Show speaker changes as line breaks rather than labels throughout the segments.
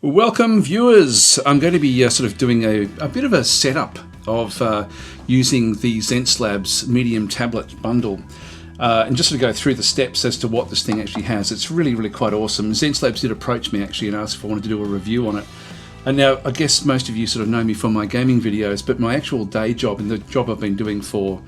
Welcome viewers. I'm going to be sort of doing a bit of a setup of using the Xencelabs Medium Tablet Bundle and just sort of go through the steps as to what this thing actually has. It's really quite awesome. Xencelabs did approach me actually and asked if I wanted to do a review on it. And now I guess most of you sort of know me from my gaming videos, but my actual day job and the job I've been doing for,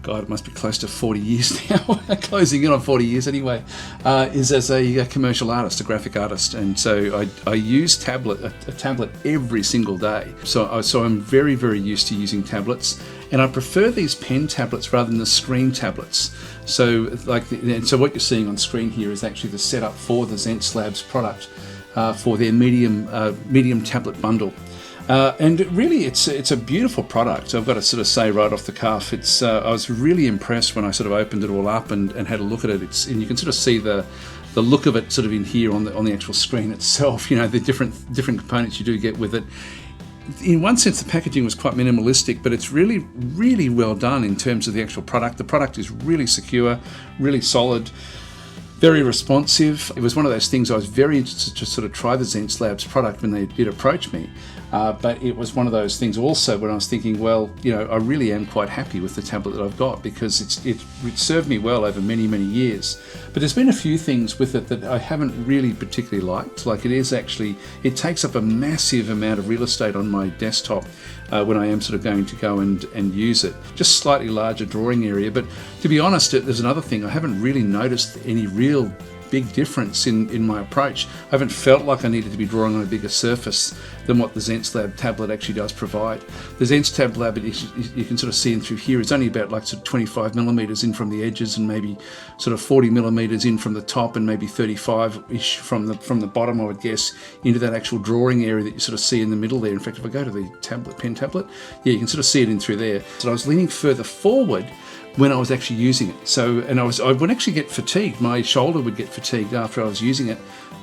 God, it must be close to 40 years now, closing in on 40 years anyway, is as a commercial artist, a graphic artist. And so I use a tablet every single day. So I'm very used to using tablets, and I prefer these pen tablets rather than the screen tablets. So so what you're seeing on screen here is actually the setup for the Xencelabs product for their medium tablet bundle. And really, it's a beautiful product. I've got to sort of say right off the cuff, I was really impressed when I sort of opened it all up and had a look at it. And you can sort of see the look of it sort of in here on the actual screen itself. You know, the different components you do get with it. In one sense, the packaging was quite minimalistic, but it's really well done in terms of the actual product. The product is really secure, really solid, very responsive. It was one of those things I was very interested to sort of try the Xencelabs product when they did approach me. But it was one of those things also when I was thinking, well, you know, I really am quite happy with the tablet that I've got because it served me well over many years. But there's been a few things with it that I haven't really particularly liked. Like it takes up a massive amount of real estate on my desktop when I am sort of going to go and use it. Just slightly larger drawing area. But to be honest, there's another thing. I haven't really noticed any real big difference in my approach. I haven't felt like I needed to be drawing on a bigger surface than what the Xencelabs tablet actually does provide. The Xencelabs, you can sort of see in through here, it's only about like sort of 25 millimeters in from the edges and maybe sort of 40 millimeters in from the top and maybe 35-ish from the bottom, I would guess, into that actual drawing area that you sort of see in the middle there. In fact, if I go to the pen tablet, yeah, you can sort of see it in through there. So I was leaning further forward when I was actually using it. So, and I would actually get fatigued. My shoulder would get fatigued after I was using it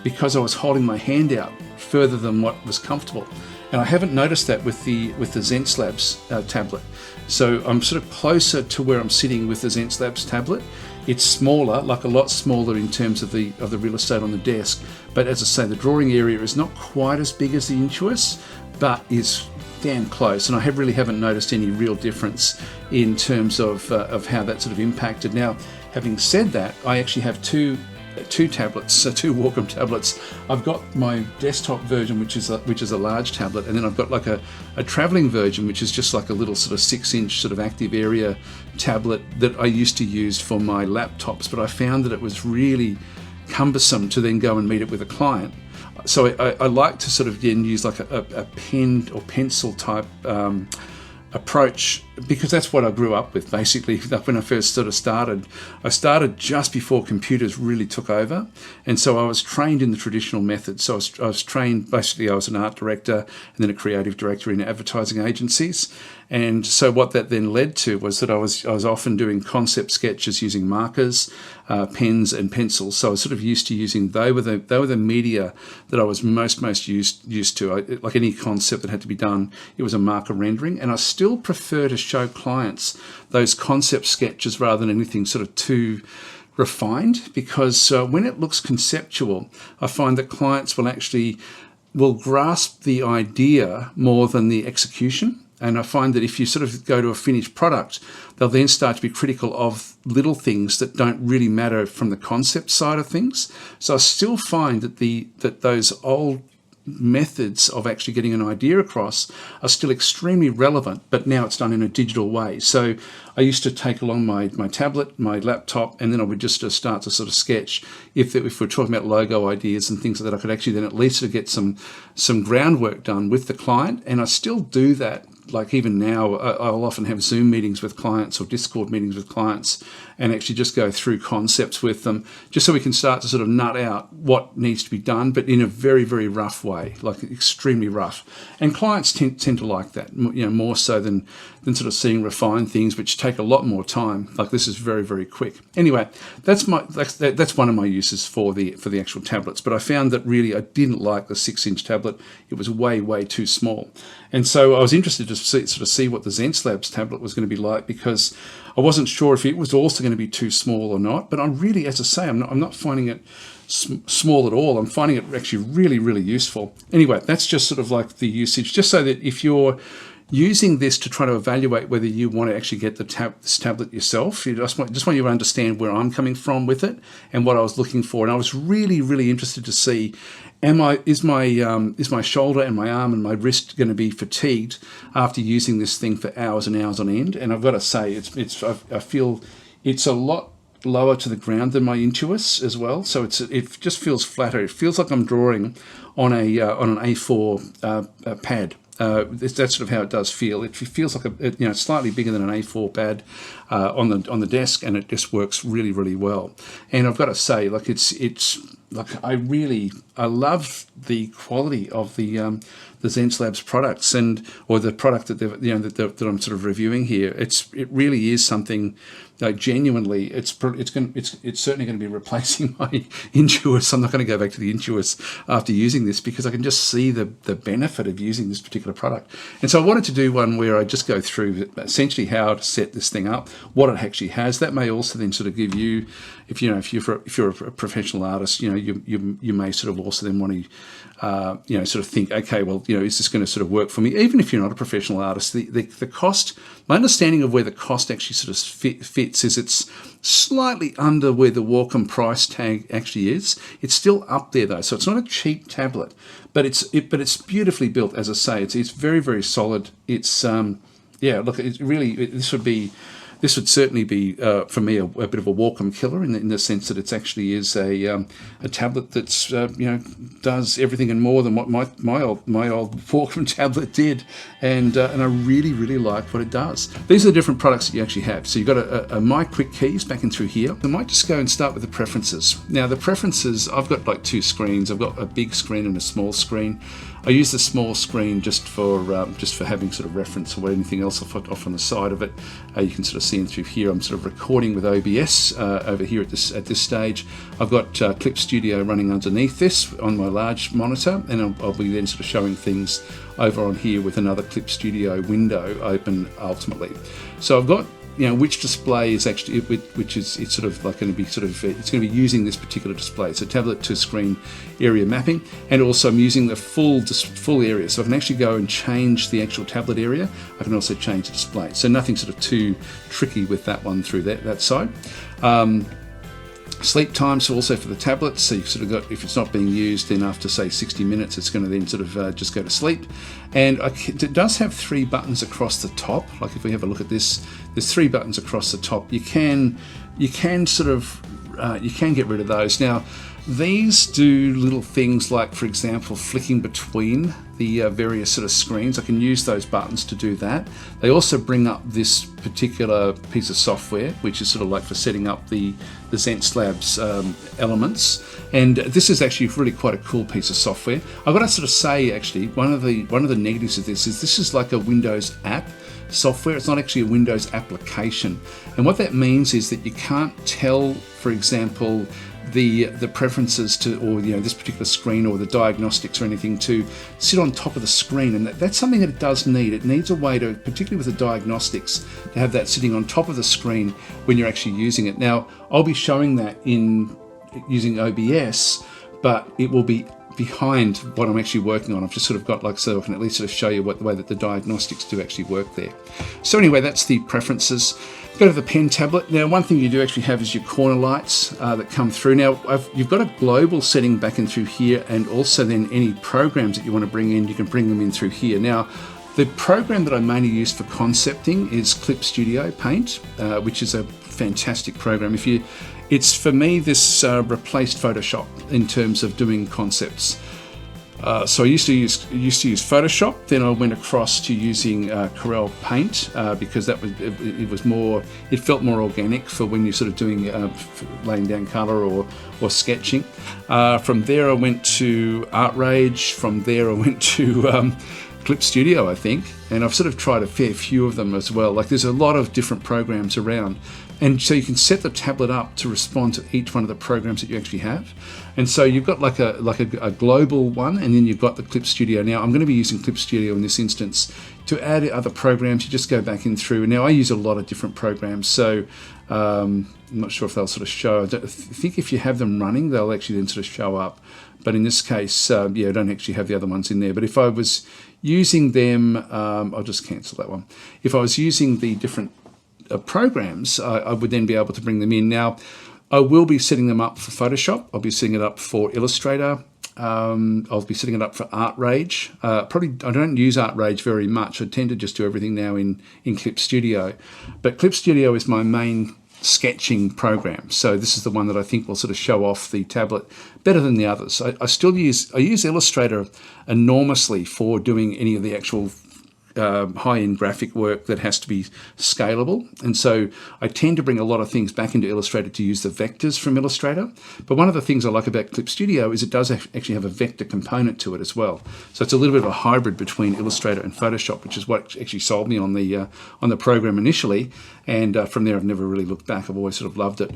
because I was holding my hand out further than what was comfortable. And I haven't noticed that with the Xencelabs tablet. So I'm sort of closer to where I'm sitting with the Xencelabs tablet. It's smaller, like a lot smaller in terms of the real estate on the desk. But as I say, the drawing area is not quite as big as the Intuos, but is damn close, and I really haven't noticed any real difference in terms of how that sort of impacted. Now, having said that, I actually have two tablets, so two Wacom tablets. I've got my desktop version, which is a large tablet, and then I've got like a traveling version, which is just like a little sort of 6-inch sort of active area tablet that I used to use for my laptops, but I found that it was really cumbersome to then go and meet it with a client. So I like to sort of then use like a pen or pencil type approach, because that's what I grew up with basically. When I first sort of started, I started just before computers really took over, and so I was trained in the traditional method. So I was trained, basically I was an art director and then a creative director in advertising agencies. And so what that then led to was that I was often doing concept sketches using markers, pens and pencils. So I was sort of used to using, they were the media that I was most used to. Like any concept that had to be done, it was a marker rendering. And I still prefer to show clients those concept sketches rather than anything sort of too refined, because when it looks conceptual, I find that clients will grasp the idea more than the execution. And I find that if you sort of go to a finished product, they'll then start to be critical of little things that don't really matter from the concept side of things. So I still find that those old methods of actually getting an idea across are still extremely relevant, but now it's done in a digital way. So I used to take along my tablet, my laptop, and then I would just start to sort of sketch. If we're talking about logo ideas and things like that, I could actually then at least sort of get some groundwork done with the client. And I still do that. Like even now, I'll often have Zoom meetings with clients or Discord meetings with clients and actually just go through concepts with them, just so we can start to sort of nut out what needs to be done, but in a very rough way, like extremely rough. And clients tend to like that, you know, more so than sort of seeing refined things, which take a lot more time. Like this is very quick. Anyway, that's one of my uses for the actual tablets. But I found that really I didn't like the 6-inch tablet. It was way too small. And so I was interested to sort of see what the Xencelabs tablet was going to be like, because I wasn't sure if it was also going to be too small or not. But I'm really, as I say, I'm not finding it small at all. I'm finding it actually really, really useful. Anyway, that's just sort of like the usage, just so that if you're using this to try to evaluate whether you want to actually get this tablet yourself, you just want you to understand where I'm coming from with it and what I was looking for. And I was really, really interested to see, is my shoulder and my arm and my wrist going to be fatigued after using this thing for hours and hours on end? And I've got to say, I feel it's a lot lower to the ground than my Intuos as well. So it just feels flatter. It feels like I'm drawing on an A4 pad. That's sort of how it does feel. It feels like slightly bigger than an A4 pad on the desk, and it just works really, really well. And I've got to say, like it's like I love the quality of the Xencelabs products, or the product that that I'm sort of reviewing here. It really is something. Genuinely, it's certainly going to be replacing my Intuos. I'm not going to go back to the Intuos after using this, because I can just see the benefit of using this particular product. And so I wanted to do one where I just go through essentially how to set this thing up, what it actually has. That may also then sort of give you, if you're a professional artist, you may sort of also then want to sort of think, okay, well, is this going to sort of work for me? Even if you're not a professional artist, the cost, my understanding of where the cost actually sort of fits is it's slightly under where the Wacom price tag actually is. It's still up there though, so it's not a cheap tablet, but it's beautifully built. As I say, it's very, very solid. It's look, it really, this would certainly be for me a bit of a Wacom killer in the sense that it actually is a tablet that's does everything and more than what my old Wacom tablet did, and I really, really like what it does. These are the different products that you actually have. So you've got a My Quick Keys back in through here. I might just go and start with the preferences. Now the preferences, I've got like two screens. I've got a big screen and a small screen. I use the small screen just for having sort of reference or anything else off on the side of it. You can sort of see in through here. I'm sort of recording with OBS over here at this stage. I've got Clip Studio running underneath this on my large monitor, and I'll be then sort of showing things over on here with another Clip Studio window open ultimately. So I've got which display is actually, it's sort of like going to be it's going to be using this particular display. So tablet to screen area mapping, and also I'm using the full area. So I can actually go and change the actual tablet area. I can also change the display. So nothing sort of too tricky with that one through that side. Sleep time, so also for the tablet, so you've sort of got, if it's not being used, then after say 60 minutes it's going to then sort of just go to sleep. And it does have 3 buttons across the top. Like if we have a look at this, there's 3 buttons across the top. You can sort of you can get rid of those. Now these do little things like, for example, flicking between the various sort of screens. I can use those buttons to do that. They also bring up this particular piece of software, which is sort of like for setting up the Xencelabs elements. And this is actually really quite a cool piece of software. I've got to sort of say, actually, one of the negatives of this is like a Windows app software. It's not actually a Windows application. And what that means is that you can't tell, for example, the preferences to, or this particular screen or the diagnostics or anything to sit on top of the screen, and that's something that it does need. It needs a way to, particularly with the diagnostics, to have that sitting on top of the screen when you're actually using it. Now I'll be showing that in using OBS, but it will be behind what I'm actually working on. I've just sort of got so I can at least sort of show you the way that the diagnostics do actually work there. So anyway, that's the preferences. Go to the pen tablet. Now, one thing you do actually have is your corner lights that come through. Now, you've got a global setting back in through here, and also then any programs that you want to bring in, you can bring them in through here. Now, the program that I mainly use for concepting is Clip Studio Paint, which is a fantastic program. It's for me, this replaced Photoshop in terms of doing concepts. So I used to use Photoshop. Then I went across to using Corel Paint because it felt more organic for when you're sort of doing laying down color or sketching. From there I went to ArtRage. From there I went to Clip Studio, I think, and I've sort of tried a fair few of them as well. Like there's a lot of different programs around, And so you can set the tablet up to respond to each one of the programs that you actually have. And so you've got like a global one, and then you've got the Clip Studio. Now I'm going to be using Clip Studio in this instance. To add other programs, you just go back in through. Now I use a lot of different programs, so I'm not sure if they'll sort of show. I think if you have them running, they'll actually then sort of show up. But in this case, I don't actually have the other ones in there. But if I was using them, I'll just cancel that one. If I was using the different programs, I would then be able to bring them in. Now, I will be setting them up for Photoshop. I'll be setting it up for Illustrator. I'll be setting it up for ArtRage. Probably I don't use ArtRage very much. I tend to just do everything now in Clip Studio. But Clip Studio is my main sketching program. So this is the one that I think will sort of show off the tablet better than the others. I use Illustrator enormously for doing any of the actual high-end graphic work that has to be scalable, and so I tend to bring a lot of things back into Illustrator to use the vectors from Illustrator. But one of the things I like about Clip Studio is it does actually have a vector component to it as well. So it's a little bit of a hybrid between Illustrator and Photoshop, which is what actually sold me on the program initially, and from there I've never really looked back. I've always sort of loved it.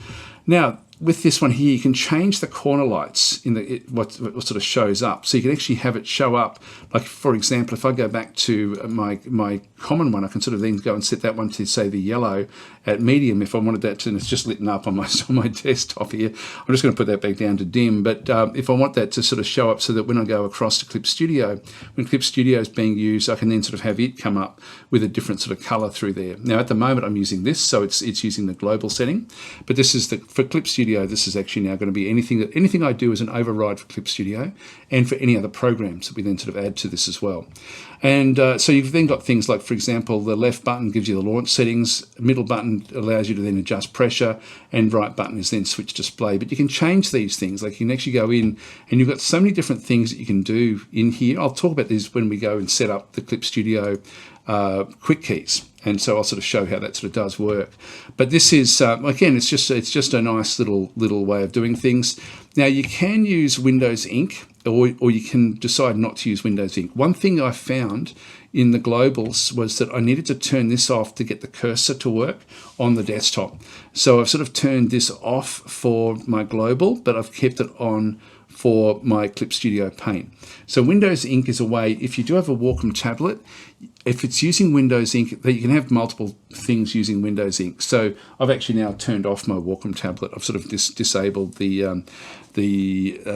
Now, with this one here, you can change the corner lights in what sort of shows up. So you can actually have it show up. Like, for example, if I go back to my common one, I can sort of then go and set that one to, say, the yellow at medium if I wanted that to, and it's just lit up on my desktop here. I'm just going to put that back down to dim. But if I want that to sort of show up so that when I go across to Clip Studio, when Clip Studio is being used, I can then sort of have it come up with a different sort of color through there. Now, at the moment, I'm using this, so it's using the global setting. But this is for Clip Studio. This is actually now going to be anything I do is an override for Clip Studio and for any other programs that we then sort of add to this as well. And so you've then got things like, for example, the left button gives you the launch settings, middle button allows you to then adjust pressure, and right button is then switch display. But you can change these things. Like, you can actually go in and you've got so many different things that you can do in here. I'll talk about these when we go and set up the Clip Studio quick keys, and so I'll sort of show how that sort of does work. But this is again, it's just a nice little way of doing things. Now, you can use Windows Ink, or you can decide not to use Windows Ink. One thing I found in the globals was that I needed to turn this off to get the cursor to work on the desktop. So I've sort of turned this off for my global, but I've kept it on for my Clip Studio Paint. So Windows Ink is a way, if you do have a Wacom tablet, if it's using Windows Ink, that you can have multiple things using Windows Ink. So I've actually now turned off my Wacom tablet. I've sort of disabled the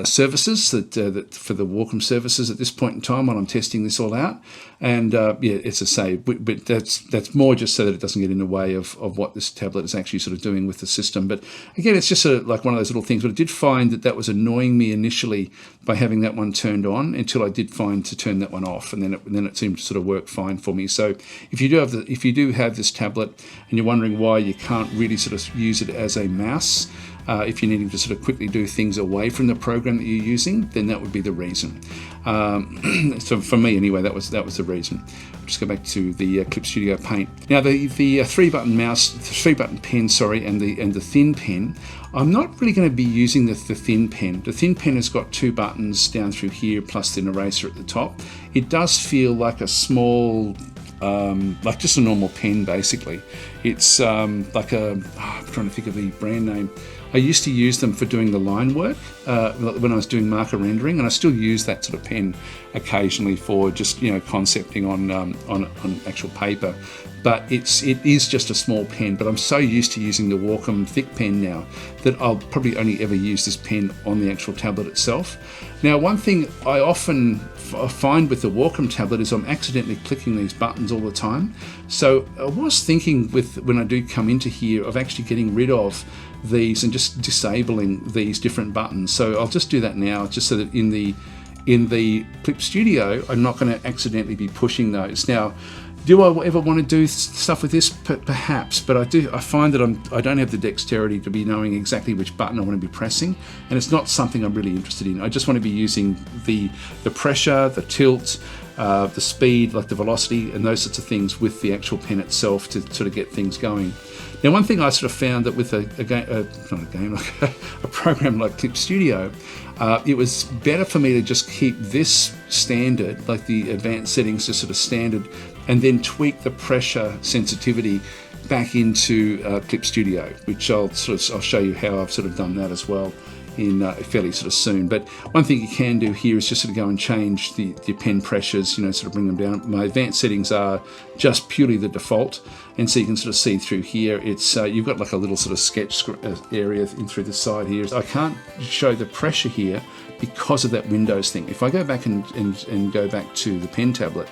services that for the Wacom services at this point in time while I'm testing this all out. And it's a save, but that's more just so that it doesn't get in the way of what this tablet is actually sort of doing with the system. But again, it's just like one of those little things. But I did find that was annoying me initially by having that one turned on, until I did find to turn that one off, and then it seemed to sort of work fine for me. So if you do have this tablet and you're wondering why you can't really sort of use it as a mouse, if you're needing to sort of quickly do things away from the program that you're using, then that would be the reason. So for me anyway, that was the reason. I'll just go back to the Clip Studio Paint. Now the 3-button mouse, 3-button pen, and the thin pen. I'm not really going to be using the thin pen. The thin pen has got 2 buttons down through here, plus an eraser at the top. It does feel like a small, like just a normal pen basically. It's like I'm trying to think of the brand name. I used to use them for doing the line work when I was doing marker rendering, and I still use that sort of pen occasionally for just concepting on actual paper. But it is just a small pen. But I'm so used to using the Wacom thick pen now that I'll probably only ever use this pen on the actual tablet itself. Now, one thing I often find with the Wacom tablet is I'm accidentally clicking these buttons all the time. So I was thinking when I do come into here of actually getting rid of these and just disabling these different buttons. So I'll just do that now, just so that in the Clip Studio, I'm not going to accidentally be pushing those. Now, do I ever want to do stuff with this? Perhaps, but I find that I don't have the dexterity to be knowing exactly which button I want to be pressing, and it's not something I'm really interested in. I just want to be using the pressure, the tilt, the speed, like the velocity, and those sorts of things with the actual pen itself to sort of get things going. Now, one thing I sort of found that with a program like Clip Studio, it was better for me to just keep this standard, like the advanced settings, just sort of standard, and then tweak the pressure sensitivity back into Clip Studio, which I'll show you how I've sort of done that as well in fairly sort of soon. But one thing you can do here is just sort of go and change the pen pressures, sort of bring them down. My advanced settings are just purely the default, and so you can sort of see through here, it's you've got like a little sort of sketch area in through the side here. I can't show the pressure here because of that Windows thing. If I go back and go back to the pen tablet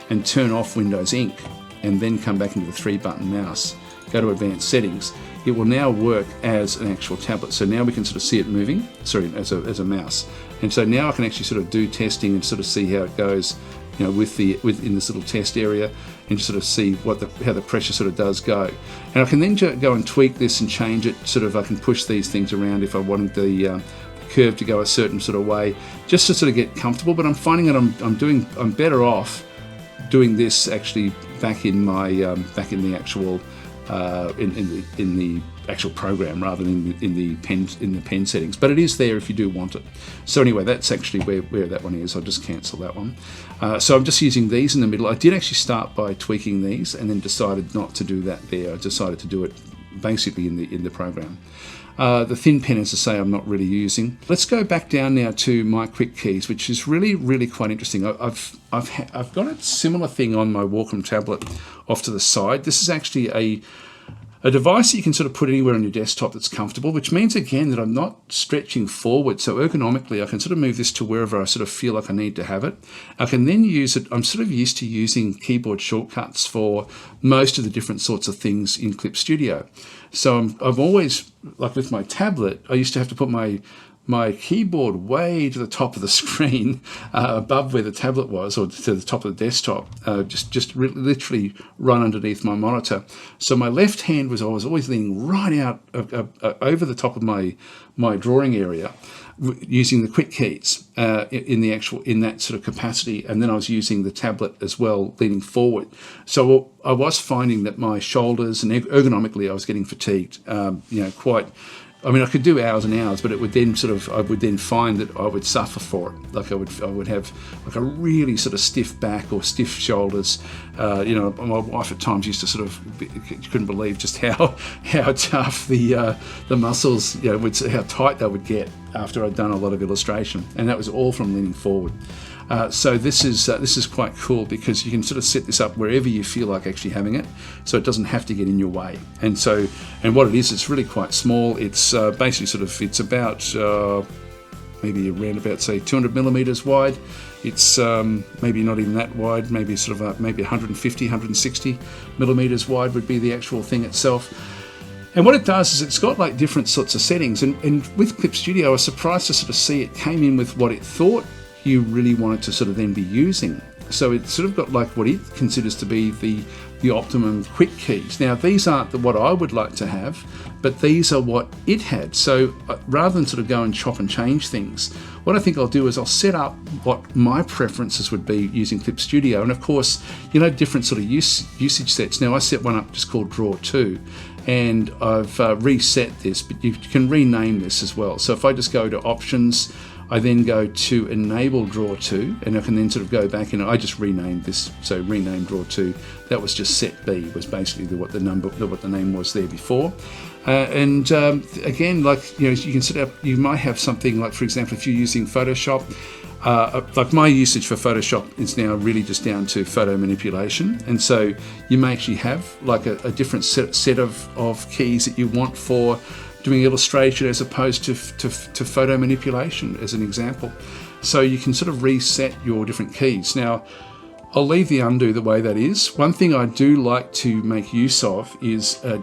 and turn off Windows Ink and then come back into the 3-button mouse, go to advanced settings, it will now work as an actual tablet. So now we can sort of see it moving, as a mouse. And so now I can actually sort of do testing and sort of see how it goes, within this little test area, and just sort of see how the pressure sort of does go. And I can then go and tweak this and change it. I can push these things around if I wanted the curve to go a certain sort of way, just to sort of get comfortable. But I'm finding that I'm better off doing this actually back in the actual in the actual program rather than in the pen settings. But it is there if you do want it. So anyway, that's actually where that one is. I'll just cancel that one. So I'm just using these in the middle. I did actually start by tweaking these and then decided not to do that there. I decided to do it basically in the program. The thin pen, as I say, I'm not really using. Let's go back down now to my quick keys, which is really, really quite interesting. I've got a similar thing on my Wacom tablet off to the side. This is actually a device that you can sort of put anywhere on your desktop that's comfortable, which means again that I'm not stretching forward. So ergonomically, I can sort of move this to wherever I sort of feel like I need to have it. I can then use it. I'm sort of used to using keyboard shortcuts for most of the different sorts of things in Clip Studio. So I've always, like with my tablet, I used to have to put my keyboard way to the top of the screen, above where the tablet was, or to the top of the desktop, literally run underneath my monitor. So my left hand was always leaning right out over the top of my drawing area, using the quick keys in that sort of capacity, and then I was using the tablet as well, leaning forward. So I was finding that my shoulders and ergonomically I was getting fatigued, quite. I mean, I could do hours and hours, but it would then I would then find that I would suffer for it. Like I would have like a really sort of stiff back or stiff shoulders. My wife at times used to sort of couldn't believe just how tough the muscles, how tight they would get after I'd done a lot of illustration, and that was all from leaning forward. So this is quite cool because you can sort of set this up wherever you feel like actually having it, so it doesn't have to get in your way. And what it is, it's really quite small. It's basically it's about maybe around about say 200 millimeters wide. It's maybe not even that wide. Maybe maybe 150, 160 millimeters wide would be the actual thing itself. And what it does is it's got like different sorts of settings. And with Clip Studio, I was surprised to sort of see it came in with what it thought you really wanted to sort of then be using. So it's sort of got like what it considers to be the optimum quick keys. Now these aren't what I would like to have, but these are what it had. So rather than sort of go and chop and change things, what I think I'll do is I'll set up what my preferences would be using Clip Studio. And of course, different sort of usage sets. Now I set one up just called Draw 2, and I've reset this, but you can rename this as well. So if I just go to Options, I then go to Enable Draw 2, and I can then sort of go back and I just renamed this. So rename Draw 2. That was just Set B, was basically what the name was there before. Again, like you can set up. You might have something like, for example, if you're using Photoshop. Like my usage for Photoshop is now really just down to photo manipulation, and so you may actually have like a different set of keys that you want for doing illustration as opposed to photo manipulation, as an example. So you can sort of reset your different keys. Now, I'll leave the undo the way that is. One thing I do like to make use of is a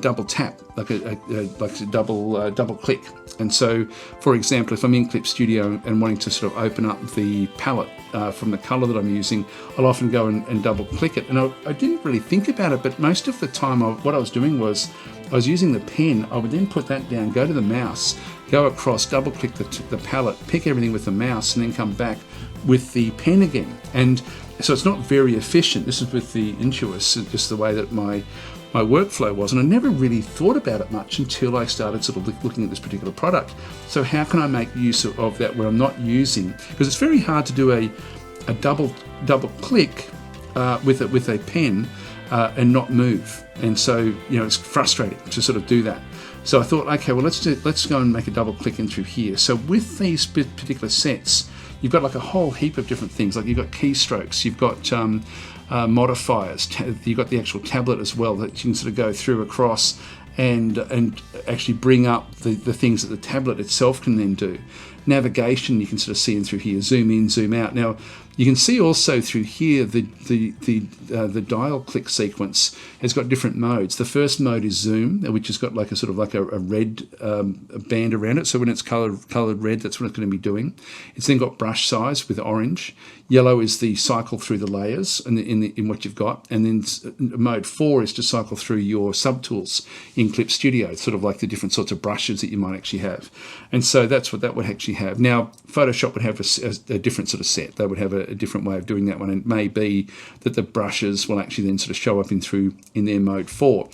double tap, like a double click. And so, for example, if I'm in Clip Studio and wanting to sort of open up the palette from the color that I'm using, I'll often go and double click it. And I didn't really think about it, but most of the time what I was doing was I was using the pen. I would then put that down, go to the mouse, go across, double click the palette, pick everything with the mouse, and then come back with the pen again. And so it's not very efficient. This is with the Intuos, just the way that my workflow was. And I never really thought about it much until I started sort of looking at this particular product. So how can I make use of that where I'm not using, because it's very hard to do a double click with a pen and not move. And so, it's frustrating to sort of do that. So I thought, okay, well, let's go and make a double click in through here. So with these particular sets, you've got like a whole heap of different things. Like you've got keystrokes, you've got modifiers, you've got the actual tablet as well that you can sort of go through across and actually bring up the things that the tablet itself can then do. Navigation, you can sort of see in through here, zoom in, zoom out. Now, you can see also through here the dial click sequence has got different modes. The first mode is zoom, which has got like a sort of like a red band around it. So when it's colored red, that's what it's going to be doing. It's then got brush size with orange. Yellow is the cycle through the layers in what you've got. And then mode 4 is to cycle through your subtools in Clip Studio, sort of like the different sorts of brushes that you might actually have. And so that's what that would actually have. Now, Photoshop would have a different sort of set. They would have a different way of doing that one. And it may be that the brushes will actually then sort of show up in their mode 4.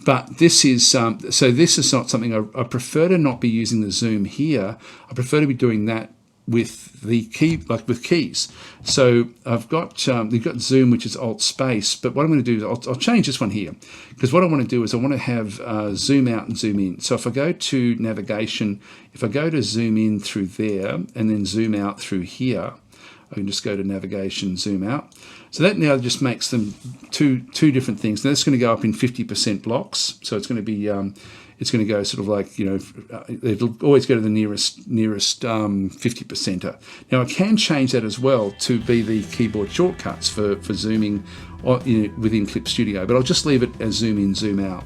But this is, so this is not something I prefer to not be using the zoom here. I prefer to be doing that with the key, like with keys. So I've got, you've got zoom, which is Alt space, but what I'm going to do is I'll change this one here, because what I want to do is I want to have zoom out and zoom in. So if I go to navigation, if I go to zoom in through there and then zoom out through here, I can just go to navigation, zoom out. So that now just makes them two different things. Now it's going to go up in 50% blocks. So it's going to be, it's going to go sort of like, it'll always go to the nearest 50%er. Now I can change that as well to be the keyboard shortcuts for zooming within Clip Studio, but I'll just leave it as zoom in, zoom out.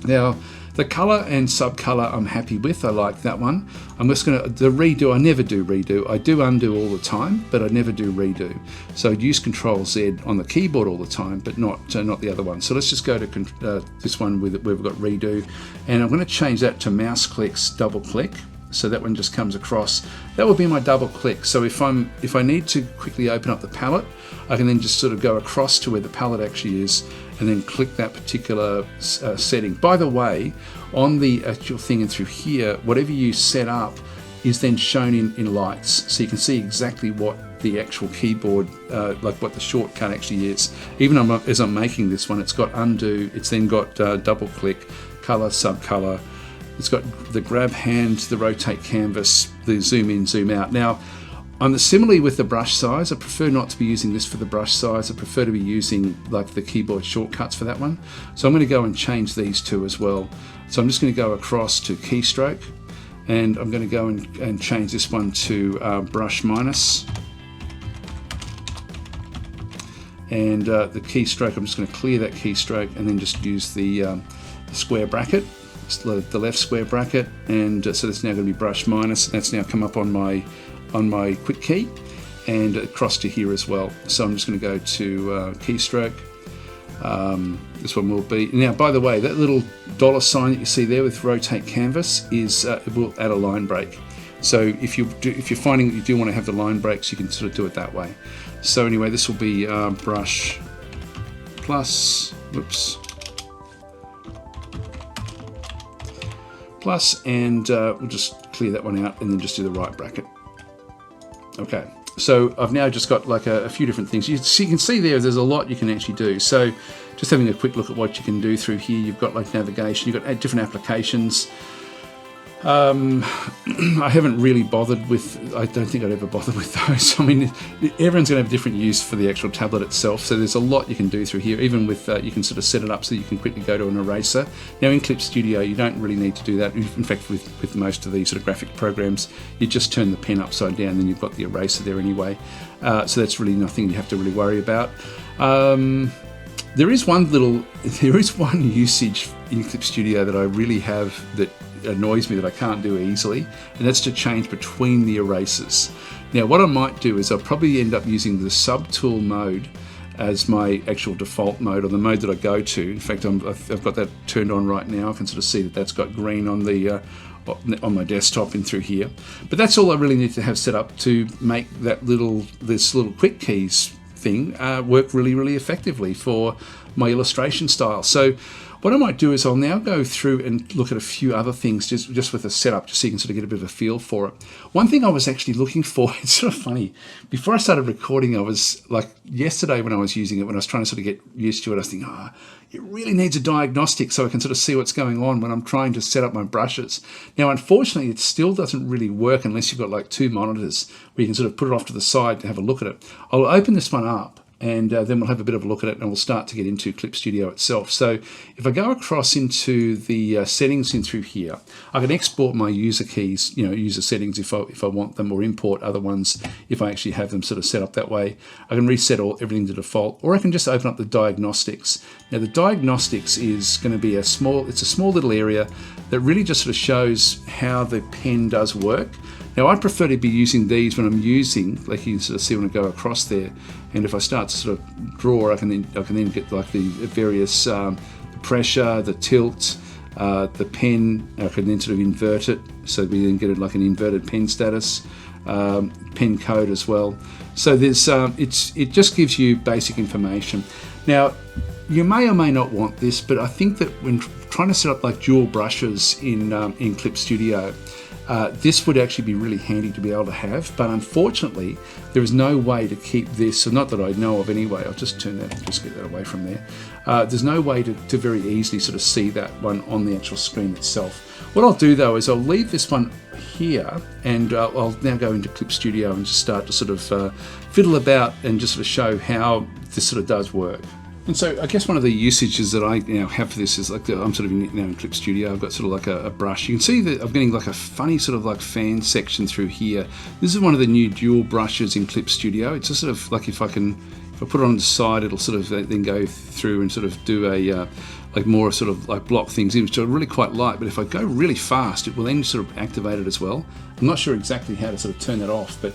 Now, the color and subcolor I'm happy with. I like that one. I'm just going to, the redo, I never do redo. I do undo all the time, but I never do redo. So I'd use Control Z on the keyboard all the time, but not the other one. So let's just go to this one where we've got redo. And I'm going to change that to mouse clicks, double click. So that one just comes across. That will be my double click. So if I need to quickly open up the palette, I can then just sort of go across to where the palette actually is and then click that particular setting. By the way, on the actual thing and through here, whatever you set up is then shown in lights. So you can see exactly what the actual keyboard, like what the shortcut actually is. Even as I'm making this one, it's got undo, it's then got double click, color, subcolor. It's got the grab hand, the rotate canvas, the zoom in, zoom out. Now, similarly with the brush size, I prefer not to be using this for the brush size. I prefer to be using like the keyboard shortcuts for that one. So I'm going to go and change these two as well. So I'm just going to go across to keystroke, and I'm going to go and change this one to brush minus. And the keystroke, I'm just going to clear that keystroke and then just use the square bracket. The left square bracket, and so that's now going to be brush minus, and that's now come up on my quick key and across to here as well. So I'm just going to go to keystroke. This one will be, now by the way, that little dollar sign that you see there with rotate canvas is it will add a line break. So if you're finding that you do want to have the line breaks, you can sort of do it that way. So anyway, this will be brush plus, whoops, plus, and we'll just clear that one out and then just do the right bracket. Okay, so I've now just got like a few different things. You can see there's a lot you can actually do. So just having a quick look at what you can do through here, you've got like navigation, you've got different applications. I haven't really bothered with, I don't think I'd ever bother with those. I mean, everyone's going to have a different use for the actual tablet itself, so there's a lot you can do through here. Even with, you can sort of set it up so you can quickly go to an eraser. Now in Clip Studio, you don't really need to do that. In fact, with most of these sort of graphic programs, you just turn the pen upside down and you've got the eraser there anyway. So that's really nothing you have to really worry about. There is one usage in Clip Studio that I really have that annoys me that I can't do easily, and that's to change between the erasers. Now what I might do is I'll probably end up using the subtool mode as my actual default mode, or the mode that I go to. In fact, I've got that turned on right now. I can sort of see that that's got green on the on my desktop and through here. But that's all I really need to have set up to make this little quick keys thing work really, really effectively for my illustration style. So What I might do is I'll now go through and look at a few other things just with the setup, just so you can sort of get a bit of a feel for it. One thing I was actually looking for, it's sort of funny, before I started recording, I was like, yesterday when I was using it, when I was trying to sort of get used to it, I was thinking, it really needs a diagnostic so I can sort of see what's going on when I'm trying to set up my brushes. Now, unfortunately, it still doesn't really work unless you've got like two monitors where you can sort of put it off to the side to have a look at it. I'll open this one up, and then we'll have a bit of a look at it, and we'll start to get into Clip Studio itself. So if I go across into the settings in through here, I can export my user keys, user settings if I want them, or import other ones if I actually have them sort of set up that way. I can reset everything to default, or I can just open up the Diagnostics. Now the Diagnostics is going to be a small little area that really just sort of shows how the pen does work. Now I prefer to be using these when I'm using, like you can sort of see when I go across there, and if I start to sort of draw, I can then get like the various the pressure, the tilt, the pen. I can then sort of invert it, so we then get it like an inverted pen status, pen code as well. So there's it just gives you basic information. Now you may or may not want this, but I think that when trying to set up like dual brushes in Clip Studio, this would actually be really handy to be able to have, but unfortunately there is no way to keep this, or not that I know of anyway. I'll just turn that, just get that away from there. There's no way to very easily sort of see that one on the actual screen itself. What I'll do though is I'll leave this one here, and I'll now go into Clip Studio and just start to sort of fiddle about and just sort of show how this sort of does work. And so I guess one of the usages that I now have for this is like I'm sort of now in Clip Studio. I've got sort of like a brush. You can see that I'm getting like a funny sort of like fan section through here. This is one of the new dual brushes in Clip Studio. It's just sort of like if I put it on the side, it'll sort of then go through and sort of do a like more sort of like block things in, which I really quite like. But if I go really fast, it will then sort of activate it as well. I'm not sure exactly how to sort of turn that off, but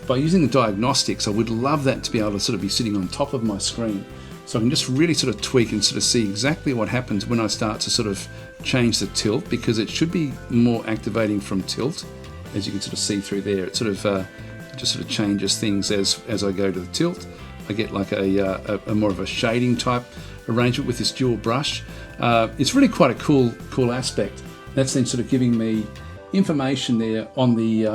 by using the Diagnostics, I would love that to be able to sort of be sitting on top of my screen. So I can just really sort of tweak and sort of see exactly what happens when I start to sort of change the tilt, because it should be more activating from tilt. As you can sort of see through there, it sort of just sort of changes things as I go to the tilt. I get like a more of a shading type arrangement with this dual brush. It's really quite a cool aspect. That's then sort of giving me information there on the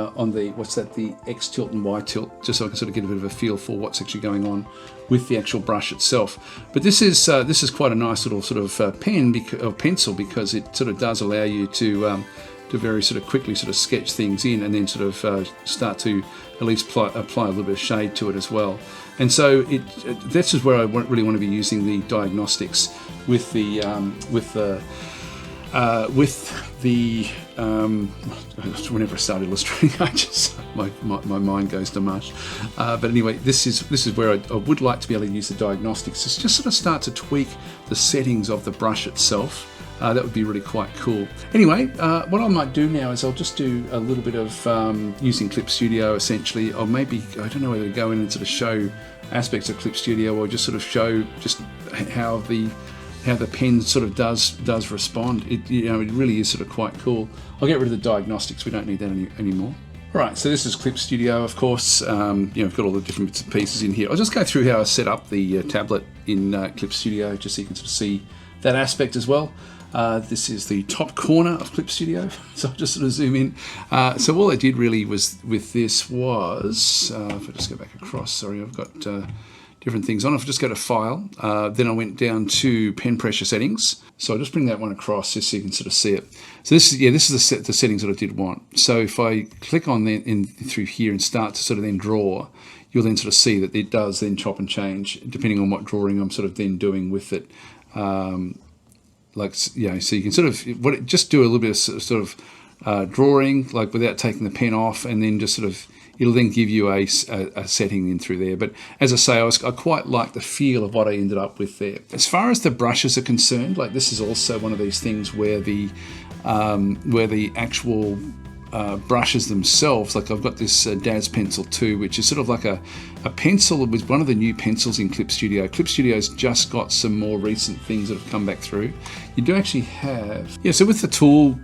what's that, the X tilt and Y tilt, just so I can sort of get a bit of a feel for what's actually going on with the actual brush itself. But this is quite a nice little sort of pen or pencil, because it sort of does allow you to very sort of quickly sort of sketch things in, and then sort of start to at least apply a little bit of shade to it as well. And so this is where I really want to be using the Diagnostics with the whenever I start illustrating, I just my mind goes to mush. But anyway, this is where I would like to be able to use the Diagnostics. It's just sort of start to tweak the settings of the brush itself. That would be really quite cool. Anyway, what I might do now is I'll just do a little bit of using Clip Studio essentially, or maybe, I don't know whether to go in and sort of show aspects of Clip Studio, or just sort of show just how the pen sort of does respond. It really is sort of quite cool. I'll get rid of the Diagnostics. We don't need that anymore. All right, so this is Clip Studio, of course. I've got all the different bits and pieces in here. I'll just go through how I set up the tablet in Clip Studio, just so you can sort of see that aspect as well. This is the top corner of Clip Studio, so I'll just sort of zoom in. So all I did really was with this was, if I just go back across, sorry, I've got different things on. If I just go to File, then I went down to Pen Pressure Settings. So I'll just bring that one across just so you can sort of see it. So this is the settings that I did want. So if I click on through here and start to sort of then draw, you'll then sort of see that it does then chop and change depending on what drawing I'm sort of then doing with it. So you can sort of just do a little bit of sort of drawing, like without taking the pen off, and then just sort of it'll then give you a setting in through there. But as I say, I quite like the feel of what I ended up with there. As far as the brushes are concerned, like this is also one of these things where the actual brushes themselves. Like I've got this Daz Pencil 2, which is sort of like a pencil. It was one of the new pencils in Clip Studio. Clip Studio's just got some more recent things that have come back through. You do actually have, so with the tool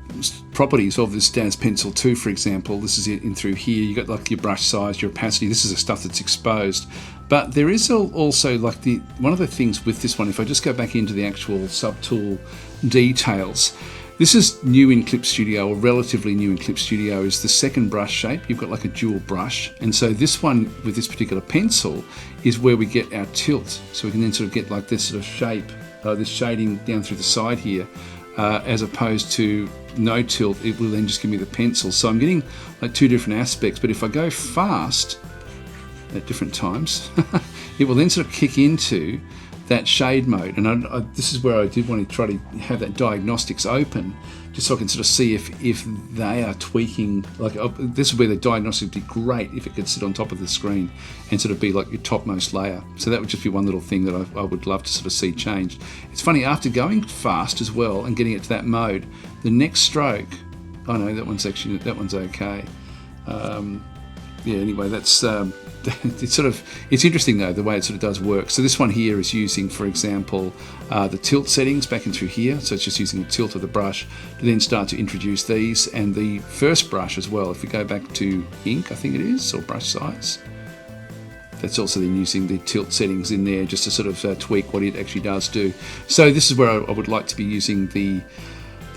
properties of this Daz Pencil 2, for example, this is it in through here. You got like your brush size, your opacity. This is the stuff that's exposed. But there is also like one of the things with this one, if I just go back into the actual subtool details, this is new in Clip Studio, or relatively new in Clip Studio, is the second brush shape. You've got like a dual brush. And so this one with this particular pencil is where we get our tilt. So we can then sort of get like this sort of shape, this shading down through the side here, as opposed to no tilt. It will then just give me the pencil. So I'm getting like two different aspects. But if I go fast at different times, it will then sort of kick into that shade mode. And this is where I did want to try to have that diagnostics open, just so I can sort of see if they are tweaking. Like this is where the diagnostic would be great if it could sit on top of the screen and sort of be like your topmost layer. So that would just be one little thing that I would love to sort of see changed. It's funny, after going fast as well and getting it to that mode, the next stroke, oh no, that one's okay. Anyway, that's it's interesting though, the way it sort of does work. So this one here is using, for example, the tilt settings back in through here. So it's just using the tilt of the brush to then start to introduce these, and the first brush as well. If we go back to ink, I think it is, or brush size, that's also then using the tilt settings in there just to sort of tweak what it actually does do. So this is where I would like to be using the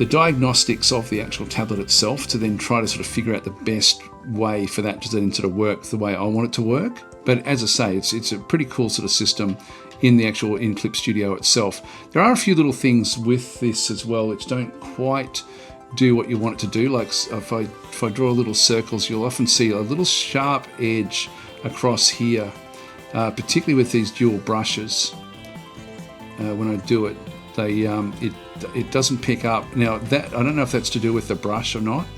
diagnostics of the actual tablet itself to then try to sort of figure out the best way for that to then sort of work the way I want it to work. But as I say, it's a pretty cool sort of system in the actual Clip Studio itself. There are a few little things with this as well which don't quite do what you want it to do. Like if I draw little circles, you'll often see a little sharp edge across here, particularly with these dual brushes. When I do it, it doesn't pick up. Now that, I don't know if that's to do with the brush or not.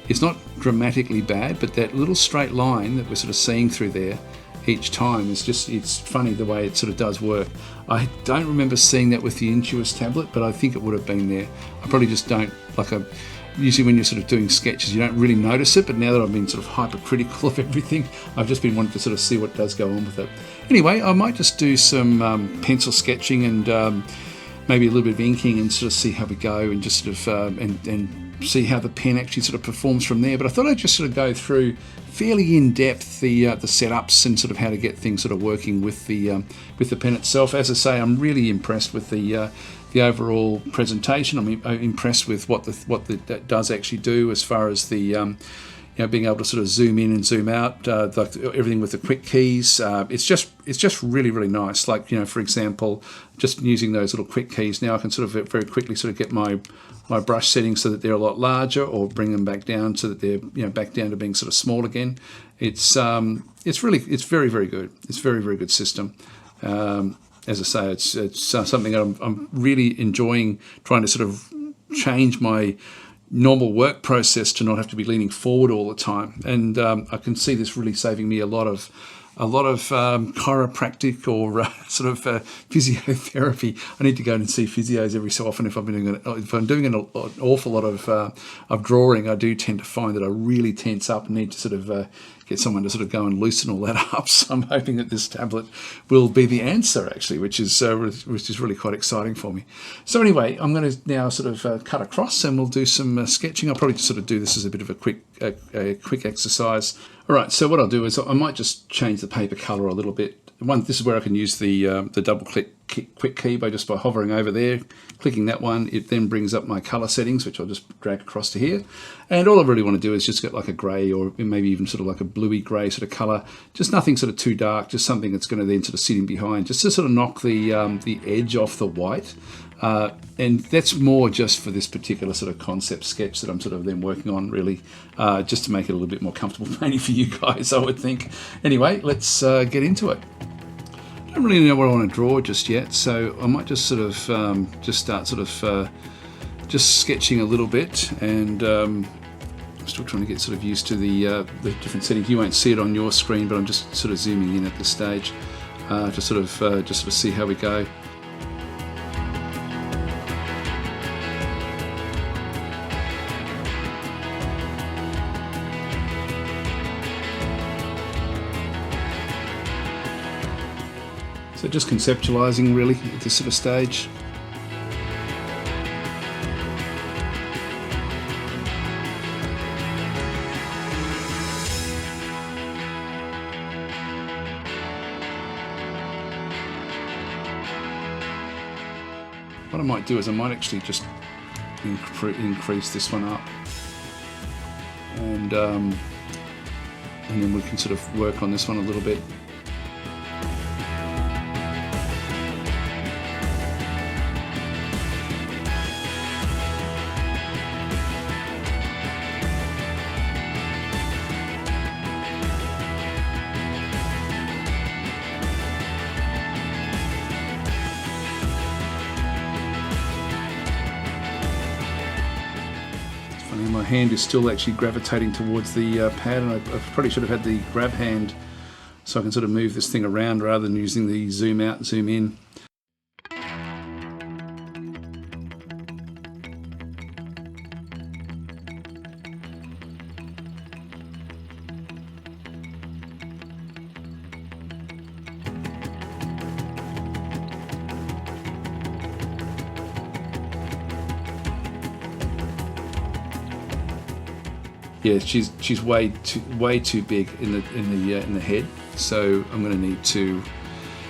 It's not dramatically bad, but that little straight line that we're sort of seeing through there each time is just, it's funny the way it sort of does work. I don't remember seeing that with the Intuos tablet, but I think it would have been there. I probably just don't, usually when you're sort of doing sketches, you don't really notice it, but now that I've been sort of hypercritical of everything, I've just been wanting to sort of see what does go on with it. Anyway, I might just do some pencil sketching and maybe a little bit of inking and sort of see how we go, and just sort of and see how the pen actually sort of performs from there. But I thought I'd just sort of go through fairly in depth the setups and sort of how to get things sort of working with the pen itself. As I say, I'm really impressed with the overall presentation. I'm impressed with what that does actually do as far as the being able to sort of zoom in and zoom out, like everything with the quick keys. It's just really, really nice. Like, for example, just using those little quick keys now, I can sort of very quickly sort of get my brush settings so that they're a lot larger, or bring them back down so that they're back down to being sort of small again. It's very, very good. It's a very, very good system. As I say, it's something that I'm really enjoying, trying to sort of change my normal work process to not have to be leaning forward all the time. And I can see this really saving me a lot of chiropractic or sort of physiotherapy. I need to go and see physios every so often if I'm doing an awful lot of drawing. I do tend to find that I really tense up and need to sort of get someone to sort of go and loosen all that up. So I'm hoping that this tablet will be the answer, actually, which is really quite exciting for me. So anyway, I'm going to now sort of cut across and we'll do some sketching. I'll probably just sort of do this as a bit of a quick exercise. All right, so what I'll do is I might just change the paper color a little bit. This is where I can use the double click quick key by hovering over there, clicking that one. It then brings up my color settings, which I'll just drag across to here. And all I really want to do is just get like a gray, or maybe even sort of like a bluey gray sort of color. Just nothing sort of too dark, just something that's going to then sort of sit in behind, just to sort of knock the edge off the white. And that's more just for this particular sort of concept sketch that I'm sort of then working on, really, just to make it a little bit more comfortable maybe for you guys, I would think. Anyway, let's get into it. I don't really know what I want to draw just yet, so I might just sort of just start sort of just sketching a little bit, and I'm still trying to get sort of used to the different settings. You won't see it on your screen, but I'm just sort of zooming in at this stage to sort of see how we go. So just conceptualizing really at this sort of stage. What I might do is I might actually just increase this one up, and then we can sort of work on this one a little bit. My hand is still actually gravitating towards the pad, and I probably should have had the grab hand so I can sort of move this thing around rather than using the zoom out and zoom in. Yeah, she's way too big in the head, so I'm going to need to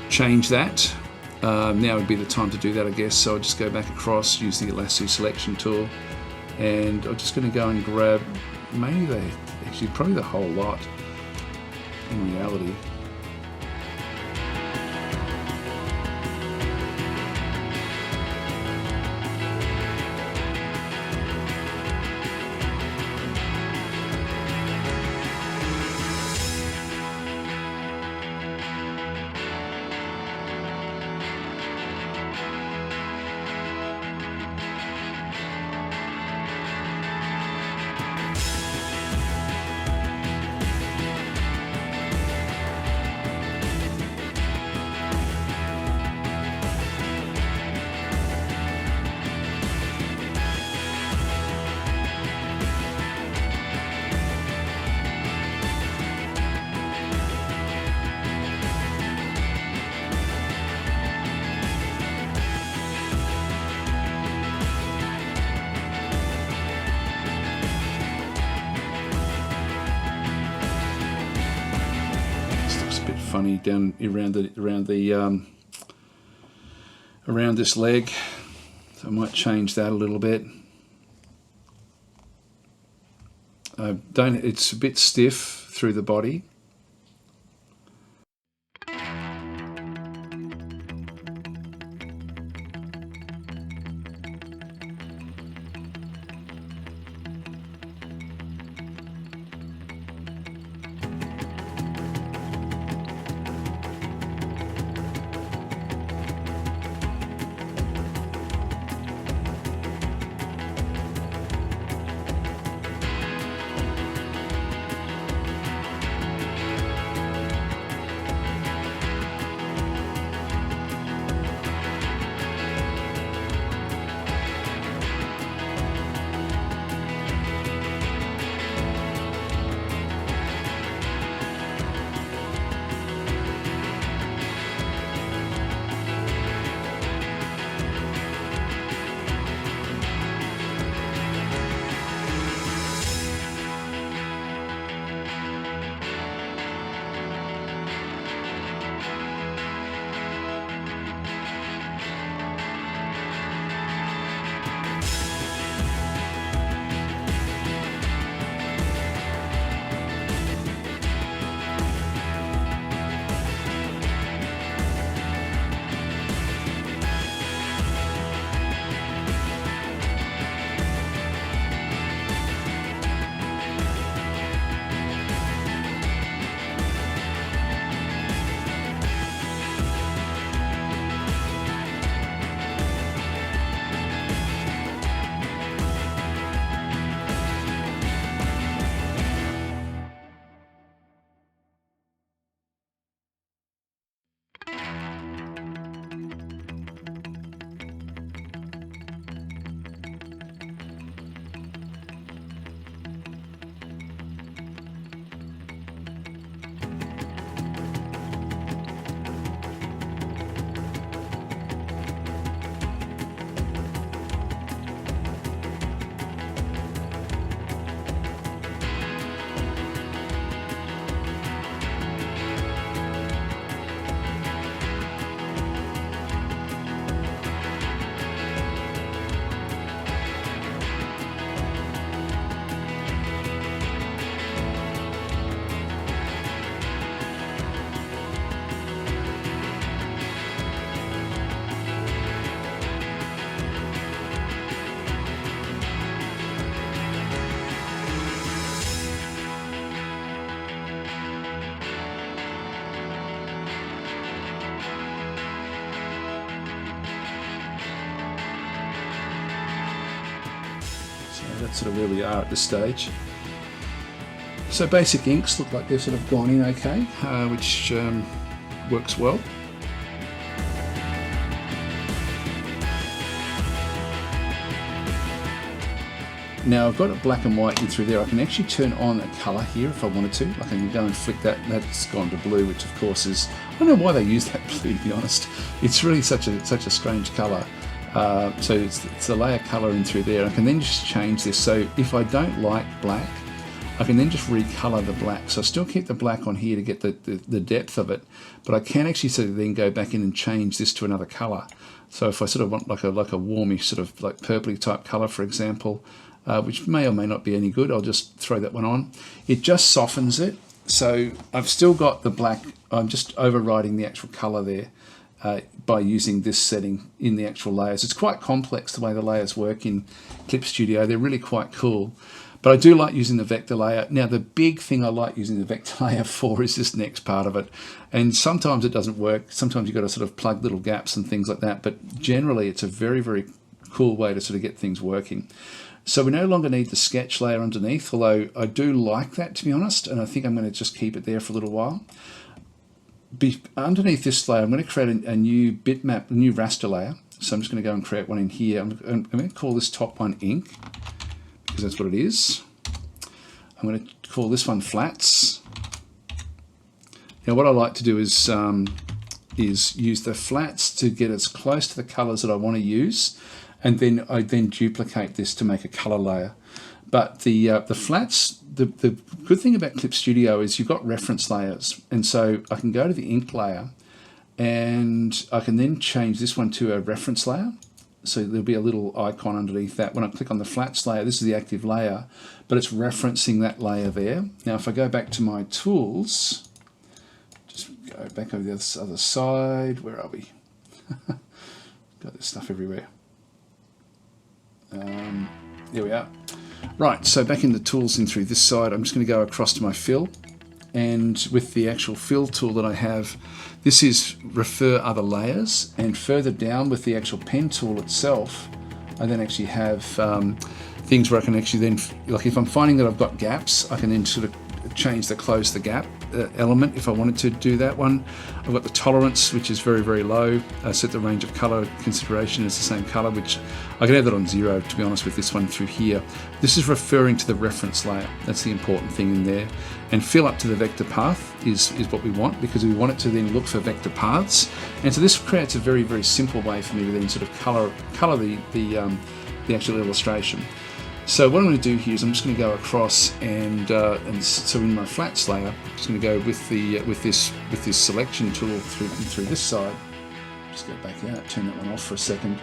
change that. Now would be the time to do that, I guess. So I'll just go back across, use the lasso selection tool, and I'm just going to go and grab probably the whole lot in reality. Funny down around this leg, so I might change that a little bit. It's a bit stiff through the body. that's sort of where we are at this stage. So basic inks look like they've sort of gone in okay, which works well. Now I've got a black and white in through there. I can actually turn on a colour here if I wanted to. I can go and flick that, and that's gone to blue, which of course is, I don't know why they use that blue, to be honest. It's really such a strange colour. So it's a layer colour in through there. I can then just change this. So if I don't like black, I can then just recolour the black. So I still keep the black on here to get the depth of it, but I can actually sort of then go back in and change this to another colour. So if I sort of want like a warmish sort of like purpley type colour, for example, which may or may not be any good, I'll just throw that one on. It just softens it. So I've still got the black, I'm just overriding the actual colour there by using this setting in the actual layers. It's quite complex the way the layers work in Clip Studio. They're really quite cool. But I do like using the vector layer. Now the big thing I like using the vector layer for is this next part of it. And sometimes it doesn't work. Sometimes you've got to sort of plug little gaps and things like that. But generally it's a very, very cool way to sort of get things working. So we no longer need the sketch layer underneath, although I do like that, to be honest, and I think I'm going to just keep it there for a little while. Underneath this layer, I'm going to create a new bitmap, a new raster layer. So I'm just going to go and create one in here. I'm going to call this top one ink, because that's what it is. I'm going to call this one flats. Now what I like to do is use the flats to get as close to the colors that I want to use. And then I duplicate this to make a color layer. But the flats, the good thing about Clip Studio is you've got reference layers. And so I can go to the ink layer and I can then change this one to a reference layer. So there'll be a little icon underneath that. When I click on the flats layer, this is the active layer, but it's referencing that layer there. Now if I go back to my tools, just go back over the other side, where are we? Got this stuff everywhere. There we are. Right, so back in the tools in through this side, I'm just going to go across to my fill, and with the actual fill tool that I have, this is refer other layers, and further down with the actual pen tool itself, I then actually have things where I can actually then, like if I'm finding that I've got gaps, I can then sort of change the close the gap element if I wanted to do that one. I've got the tolerance, which is very, very low. I set the range of color consideration as the same color, which I can have that on 0, to be honest, with this one through here. This is referring to the reference layer. That's the important thing in there. And fill up to the vector path is what we want, because we want it to then look for vector paths. And so this creates a very, very simple way for me to then sort of color the actual illustration. So what I'm going to do here is I'm just going to go across and so in my flats layer, I'm just going to go with this selection tool through this side. Just go back out, turn that one off for a second,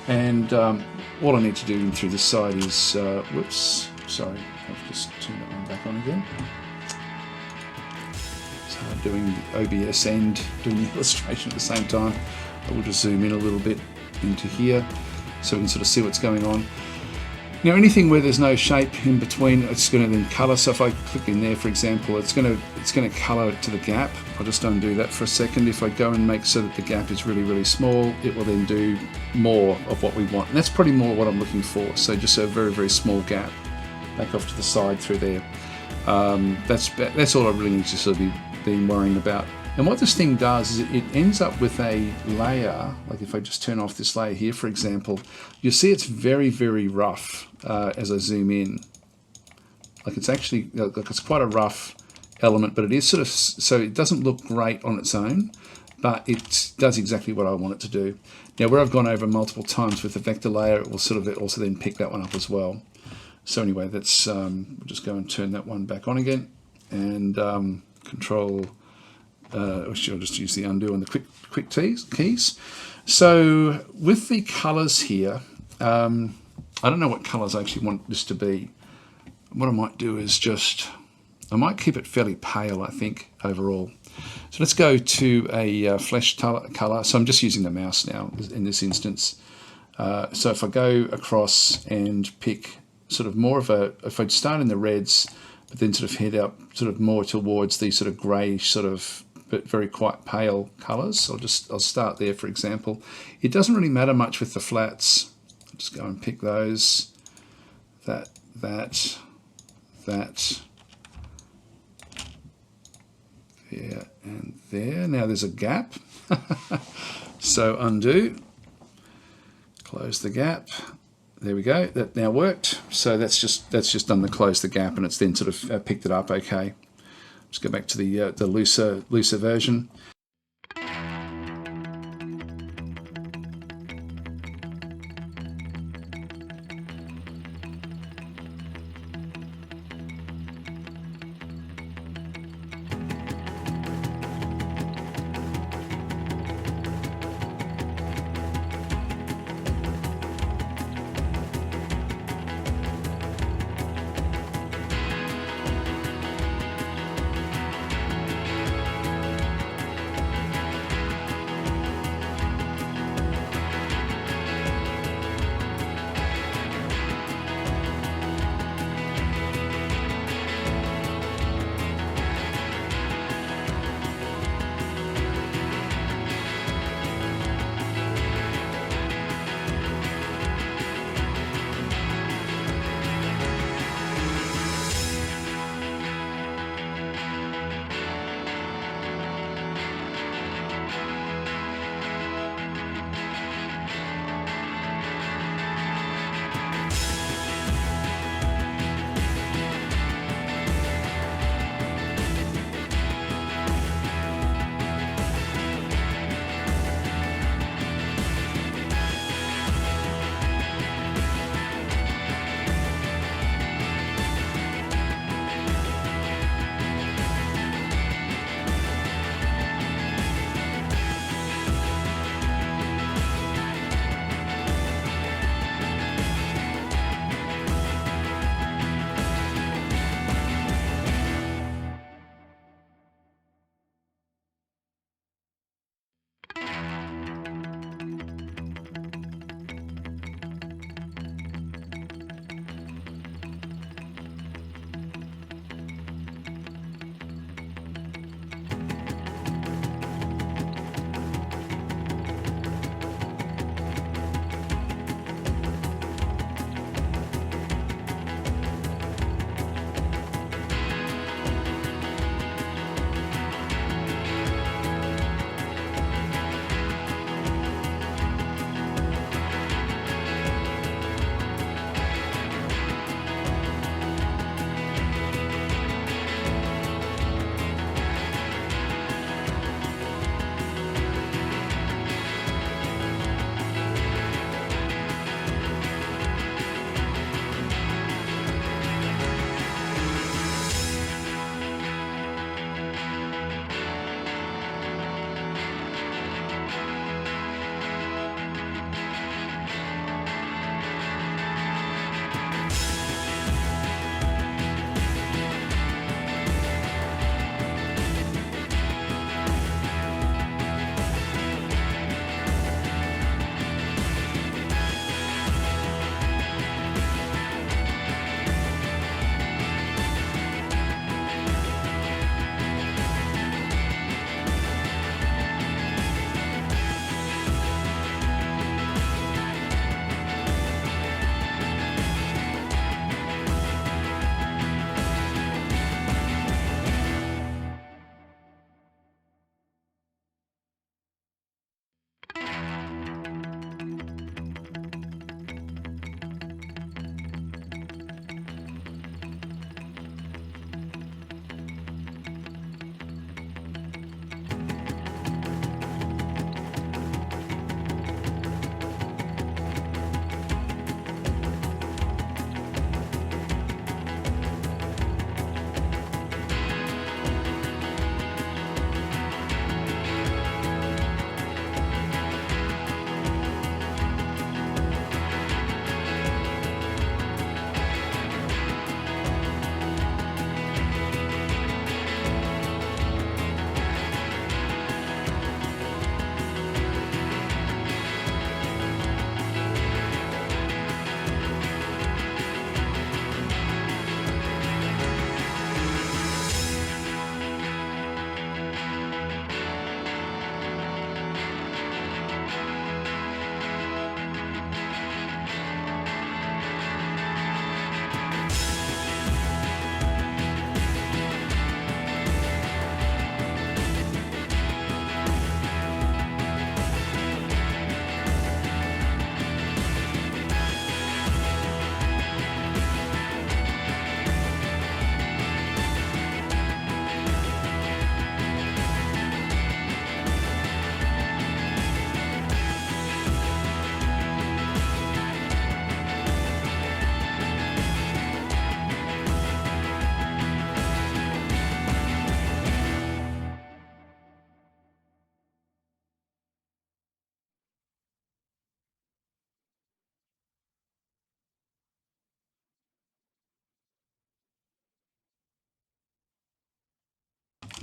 and all I need to do through this side is whoops, sorry, I've just turned that one back on again. So I'm doing the OBS and doing the illustration at the same time. I will just zoom in a little bit into here so we can sort of see what's going on. Now anything where there's no shape in between, it's going to then colour. So if I click in there, for example, it's going to colour to the gap. I'll just undo that for a second. If I go and make so that the gap is really, really small, it will then do more of what we want. And that's probably more what I'm looking for. So just a very, very small gap back off to the side through there. That's all I really need to sort of be worrying about. And what this thing does is it ends up with a layer, like if I just turn off this layer here, for example, you'll see it's very, very rough as I zoom in. Like it's actually, like it's quite a rough element, but it is sort of, so it doesn't look great on its own, but it does exactly what I want it to do. Now where I've gone over multiple times with the vector layer, it will sort of also then pick that one up as well. So anyway, that's, we'll just go and turn that one back on again, and control, I'll just use the undo and the quick keys. So with the colors here, I don't know what colors I actually want this to be. What I might do is I might keep it fairly pale, I think, overall. So let's go to a flesh color. So I'm just using the mouse now in this instance. So if I go across and pick sort of more of if I start in the reds, but then sort of head up sort of more towards these sort of greyish sort of, but very quite pale colours. I'll start there, for example. It doesn't really matter much with the flats. I'll just go and pick those. That that, there and there. Now there's a gap. So undo, close the gap. There we go. That now worked. So that's just done the close the gap, and it's then sort of picked it up. Okay. Let's go back to the looser version.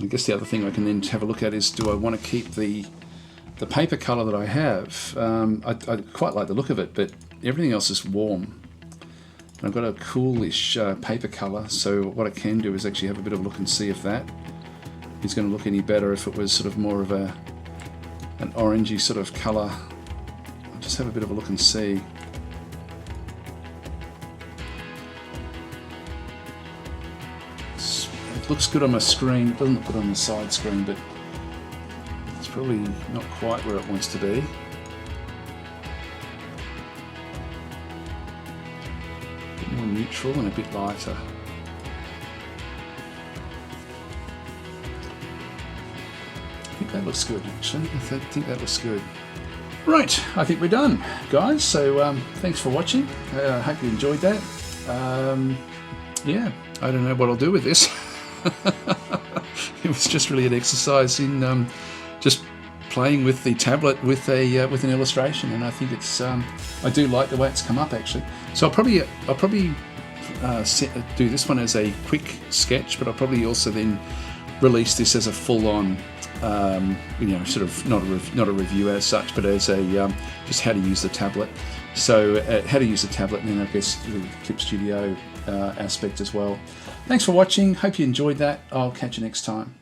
I guess the other thing I can then have a look at is, do I want to keep the paper colour that I have? I quite like the look of it, but everything else is warm. And I've got a coolish paper colour, so what I can do is actually have a bit of a look and see if that is going to look any better if it was sort of more of an orangey sort of colour. I'll just have a bit of a look and see. It looks good on my screen. It doesn't look good on the side screen, but it's probably not quite where it wants to be. A bit more neutral and a bit lighter. I think that looks good, actually. I think that looks good. Right, I think we're done, guys. So thanks for watching. I hope you enjoyed that. Yeah, I don't know what I'll do with this. It was just really an exercise in just playing with the tablet with an illustration, and I think it's I do like the way it's come up, actually. So I'll probably do this one as a quick sketch, but I'll probably also then release this as a full-on sort of not a review as such, but as a just how to use the tablet. So how to use the tablet, and then I guess the Clip Studio aspect as well. Thanks for watching. Hope you enjoyed that. I'll catch you next time.